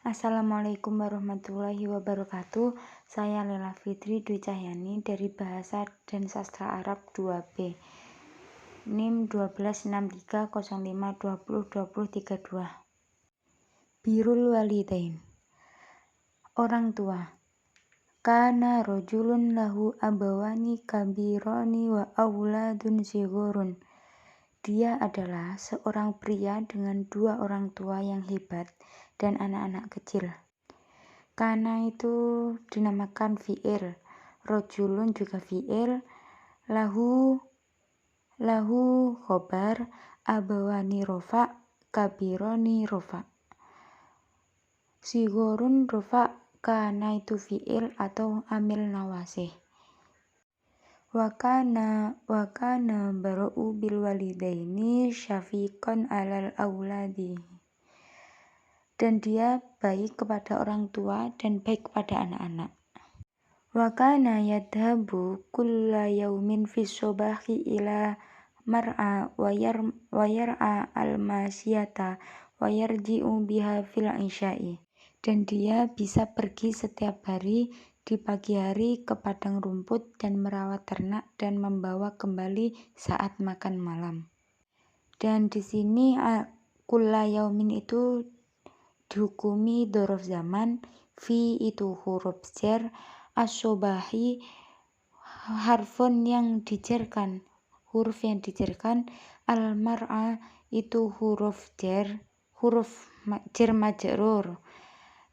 Assalamualaikum warahmatullahi wabarakatuh. Saya Lela Fitri Dwi Cahyani dari Bahasa dan Sastra Arab 2B. NIM 126305202032. Birrul walidain. Orang tua. Kana rojulun lahu abawani kabironi wa auladun sigurun. Dia adalah seorang pria dengan dua orang tua yang hebat dan anak-anak kecil. Kana itu dinamakan fi'il, rojulun juga fi'il, lahu khobar, abawani rofa, kabironi rofa. Sigorun rofa, kana itu fi'il atau amil nawasih. Wakana bara'u bil walidaini syafiqan alal auladi. Dan dia baik kepada orang tua dan baik kepada anak-anak. Wakana yadhabu kulla yaumin fis sobahi ila mar'a wa yar'a al-masyata wa yarji'u biha fil isya'i. Dan dia bisa pergi setiap hari di pagi hari ke padang rumput dan merawat ternak dan membawa kembali saat makan malam. Dan di sini kulla yaumin itu dihukumi dzaraf zaman, fi itu huruf jar, as-sobahi harfun yang dijerkan, huruf yang dijerkan, al-mar'a itu huruf jar majrur,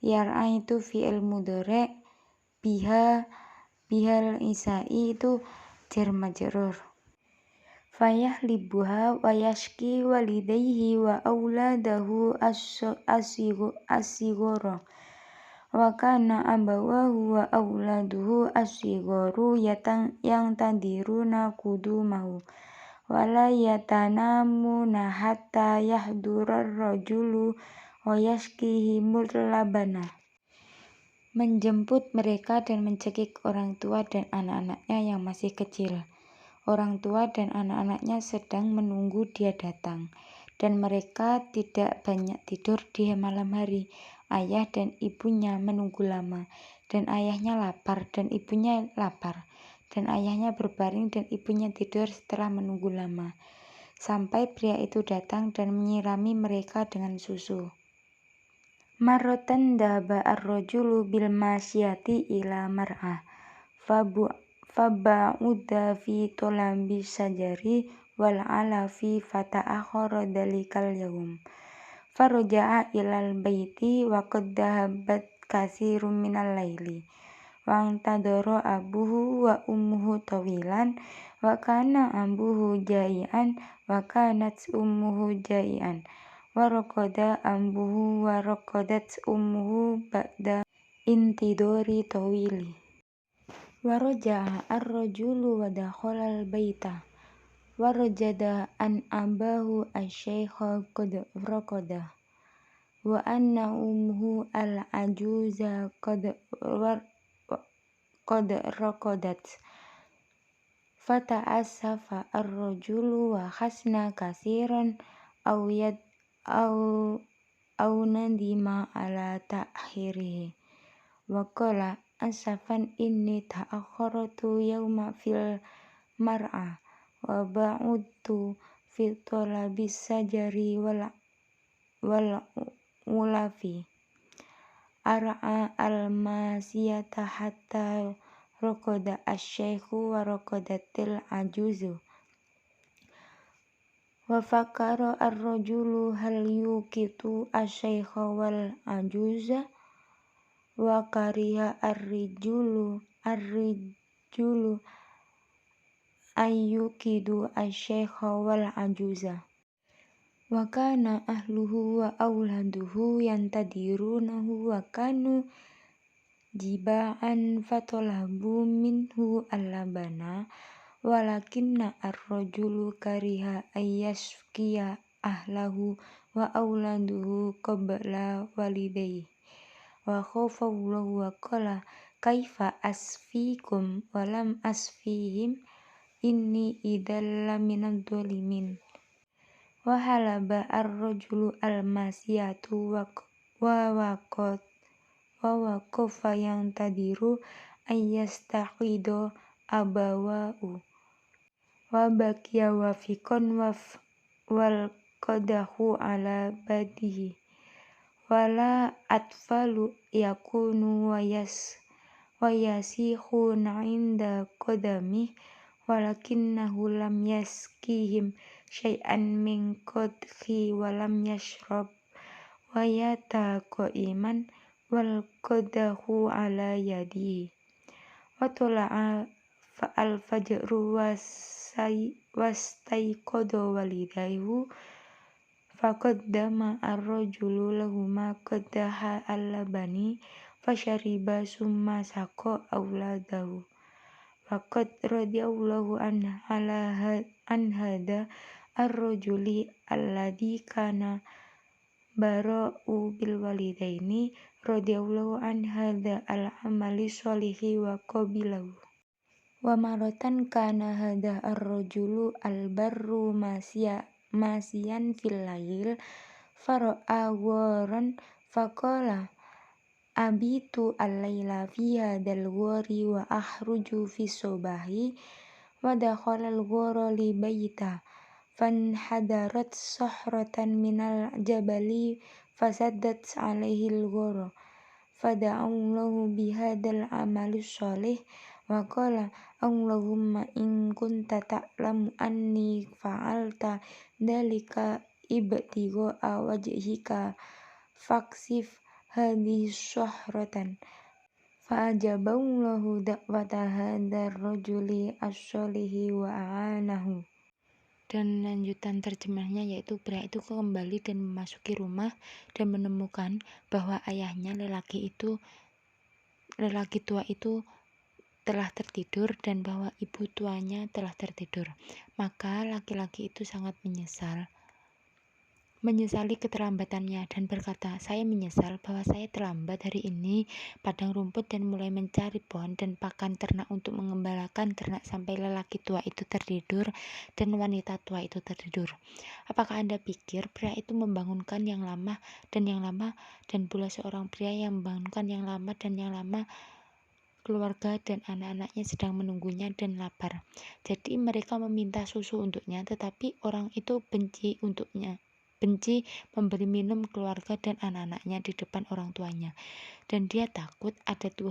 yar'a itu fi'il mudhari', bihal isai itu jar majrur. Fayah libuha wa yashki walidayhi wa auladahu as-sigoro. Wa kana abawahu wa auladuhu as-sigoru yang tadiruna kudumahu. Wala yatanamuna hatta yahdurar rajulu wa yashkihimul labana. Menjemput mereka dan mencekik orang tua dan anak-anaknya yang masih kecil. Orang tua dan anak-anaknya sedang menunggu dia datang, dan mereka tidak banyak tidur di malam hari. Ayah dan ibunya menunggu lama, dan ayahnya lapar dan ibunya lapar, dan ayahnya berbaring dan ibunya tidur setelah menunggu lama, sampai pria itu datang dan menyirami mereka dengan susu. Marrotan dhaba ar-rajulu bil masyati ila mar'ah faba'udha fi tolabi sajari wal alafi fata'akhara dalikal yawm faraja'a ilal baiti wa qad dhahabat katsirun minal laili wa antadara abuhu wa ummuhu tawilan wa kana abuhu jai'an wa kanat ummuhu jai'an wa raqada abuhu wa raqadat ummuhu ba'da intidori tawili. Wa raja'a ar-rajulu wa dakhala al-baita wa rajada an abahu asy-syaikha qad raqada wa anna ummuhu al-ajuza qad raqadat fata'assafa ar-rajulu wa khasna katsiran aw nadima ala ta'khirihi wa qala asafan inni ta'akhartu yawma fil mar'a wa ba'udtu fi talabis sajari wal ulafi ar'a al-masiyata hatta raqada asy-syaikhu wa raqadatil ajuzu. Wa fakara ar-rajulu hal yuqitu asy-syaikha wal ajuza wa kariha ar-rijulu ayyuqidu asy-syaikha wal ajuza. Wa kana ahluhu wa auladuhu yantadirunahu wa kanu jiba'an fatalabu minhu al-labana walakinna ar-rajulu kariha ayyashkiya ahlahu wa auladuhu qabla walidayhi wa khafallahu wa qala kaifa asfikum wa lam asfihim inni idzal laminadh dhalimin. Wa halaba ar-rajulu al-masiyatu wa waqafa yang tadiru ayyastaqido abawau wa baqiya wafiqon wal qadahu ala badihi wala atfalu yakunu wayasihuna inda qadami walakinnahu lam yaskihim syai'an min qadhi walam yashrab wayata qaiman wal qadahu ala yadihi watola'a fa'al fajru wastaiqodo walidayhu faqaddama ar-rajulu lahuma qaddaha al-labani fasyariba summa saqa auladahu faqad radiyallahu an hada ar-rajuli alladhi kana bara'u bil walidaini radiyallahu an hada al-amali sholihi wa qabilahu wa maratan kana hada ar-rajulu al-barru masiyan fil lail fara'a gharan faqala abitu al-laila fi hadal ghari wa ahruju fi sobahi wa dakhala al-ghara li baita fanhadarat sahratan minal jabali fasaddat alaihi al-ghara fada'allahu bihadal amali sholih wa qala Allahumma in kunta ta'lamu anni fa'alta dalika ibtigha'a wajhika faksif hadhihi syahratan fa'ajaballahu da'wata hadzal rajuli as-sholihi wa a'anahu. Dan lanjutan terjemahnya yaitu pria itu kembali dan memasuki rumah dan menemukan bahwa ayahnya lelaki tua itu telah tertidur dan bahwa ibu tuanya telah tertidur. Maka laki-laki itu sangat menyesali keterlambatannya dan berkata, saya menyesal bahwa saya terlambat hari ini padang rumput dan mulai mencari pohon dan pakan ternak untuk mengembalakan ternak sampai lelaki tua itu tertidur dan wanita tua itu tertidur. Apakah Anda pikir pria itu membangunkan yang lama dan pula seorang pria yang membangunkan yang lama keluarga dan anak-anaknya sedang menunggunya dan lapar. Jadi mereka meminta susu untuknya, tetapi orang itu benci memberi minum keluarga dan anak-anaknya di depan orang tuanya. Dan dia takut akan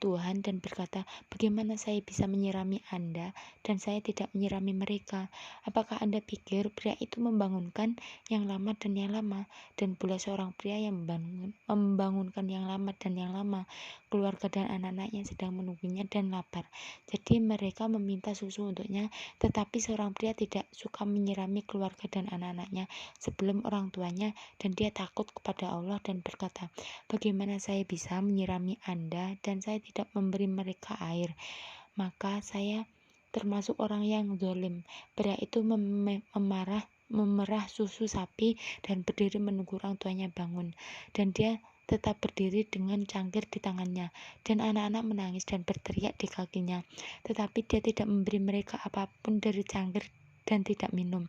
Tuhan dan berkata, bagaimana saya bisa menyirami Anda dan saya tidak menyirami mereka? Apakah Anda pikir pria itu membangunkan yang lama dan pula seorang pria yang membangunkan yang lama keluarga dan anak-anaknya sedang menunggunya dan lapar. Jadi mereka meminta susu untuknya, tetapi seorang pria tidak suka menyirami keluarga dan anak-anaknya sebelum orang tuanya, dan dia takut kepada Allah dan berkata, bagaimana saya bisa menyirami Anda dan saya tidak memberi mereka air? Maka saya termasuk orang yang zalim. Pria itu memerah susu sapi dan berdiri menunggu orang tuanya bangun, dan dia tetap berdiri dengan cangkir di tangannya, dan anak-anak menangis dan berteriak di kakinya, tetapi dia tidak memberi mereka apapun dari cangkir dan tidak minum,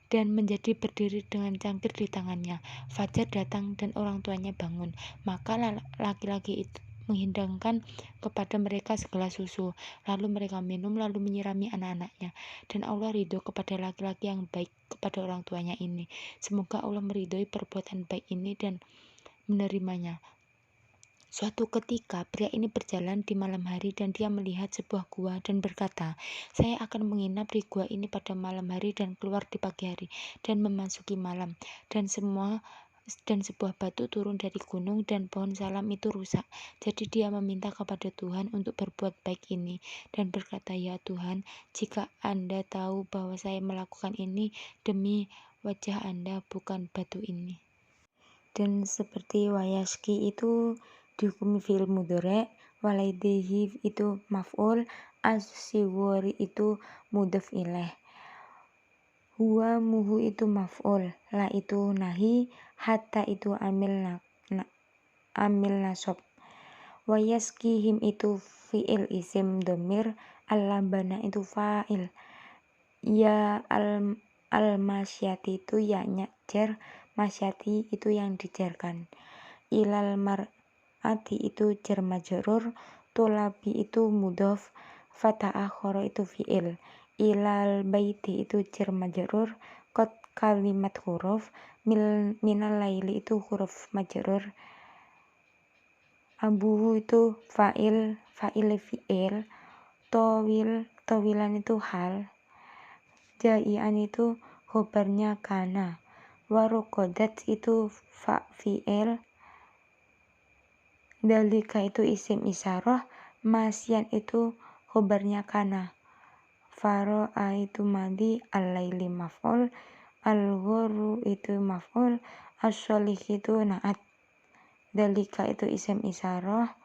dan menjadi berdiri dengan cangkir di tangannya. Fajar datang dan orang tuanya bangun, maka laki-laki itu menghidangkan kepada mereka segelas susu, lalu mereka minum, lalu menyirami anak-anaknya, dan Allah ridho kepada laki-laki yang baik kepada orang tuanya ini. Semoga Allah meridhoi perbuatan baik ini dan menerimanya. Suatu ketika pria ini berjalan di malam hari dan dia melihat sebuah gua dan berkata, saya akan menginap di gua ini pada malam hari dan keluar di pagi hari dan memasuki malam, dan sebuah batu turun dari gunung dan pohon salam itu rusak. Jadi dia meminta kepada Tuhan untuk berbuat baik ini dan berkata, ya Tuhan, jika Anda tahu bahwa saya melakukan ini demi wajah Anda, bukan batu ini. Dan seperti wayaski itu dihukumi fi'il mudhari', walidayhi itu maf'ul, as-sighari itu mudhaf ilaih, huwa muhu itu maf'ul, la itu nahi, hatta itu amil nasab, wayaskihim itu fi'il isim dhamir, al-labana itu fa'il, ya al-masyati itu ya jar masyati itu yang dijarkan. Ilal mar'ati itu jar majrur, tulabi itu mudhof, fata'akhara itu fi'il. Ilal baiti itu jar majrur, qad kalimat huruf, minal laili itu huruf majrur. Abuhu itu fa'il fi'il. Tawilan itu hal. Jai'an itu khobarnya kana. Warokodat itu fi'il. Dalika itu isim isyarah. Masyan itu khobarnya kana. Faro'a itu madi, al-laili maf'ul, al-ghurru itu maf'ul, as-sholih itu na'at. Dalika itu isim isyarah.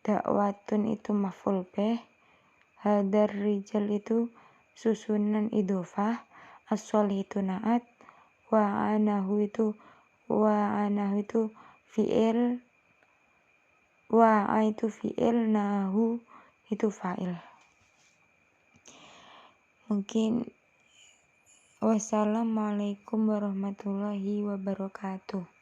Dakwatun itu maf'ul bih. Hadar rijal itu susunan idhofah. As-sholih itu na'at. Wa'anahu itu fi'il. Wa'a itu fi'il, nahu itu fa'il. Mungkin wassalamualaikum warahmatullahi wabarakatuh.